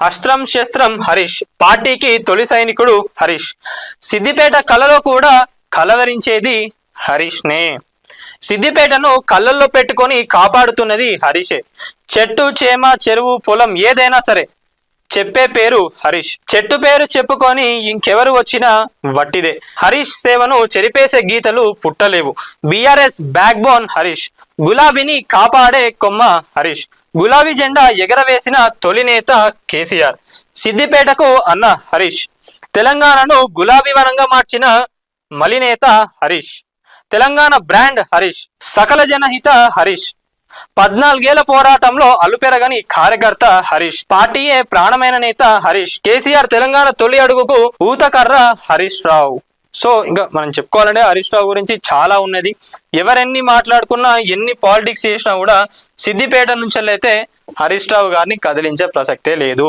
అస్త్రం శస్త్రం హరీష్, పార్టీకి తొలి సైనికుడు హరీష్. సిద్దిపేట కళలో కూడా కలవరించేది హరీష్నే. సిద్దిపేటను కళ్ళల్లో పెట్టుకొని కాపాడుతున్నది హరీషే. చెట్టు చేమ చెరువు పొలం ఏదైనా సరే చెప్పే పేరు హరీష్. చెట్టు పేరు చెప్పుకొని ఇంకెవరు వచ్చినా వట్టిదే. హరీష్ సేవను చెరిపేసే గీతలు పుట్టలేవు. BRS backbone Harish. గులాబీని కాపాడే కొమ్మ హరీష్. గులాబీ జెండా ఎగరవేసిన తొలి నేత కేసీఆర్. సిద్దిపేటకు అన్న హరీష్. తెలంగాణను గులాబీ వనంగా మార్చిన మలినేత హరీష్. తెలంగాణ బ్రాండ్ హరీష్. సకల జనహిత హరీష్. 14 ఏళ్ల పోరాటంలో అలుపెరగని కార్యకర్త హరీష్. పార్టీయే ప్రాణమైన నేత హరీష్. కేసీఆర్ తెలంగాణ తొలి అడుగుకు ఊతకర్ర హరీష్ రావు. సో ఇంకా మనం చెప్పుకోవాలంటే హరీష్ రావు గురించి చాలా ఉన్నది. ఎవరెన్ని మాట్లాడుకున్నా ఎన్ని పాలిటిక్స్ చేసినా కూడా సిద్దిపేట నుంచి అయితే హరీష్ రావు గారిని కదిలించే ప్రసక్తే లేదు.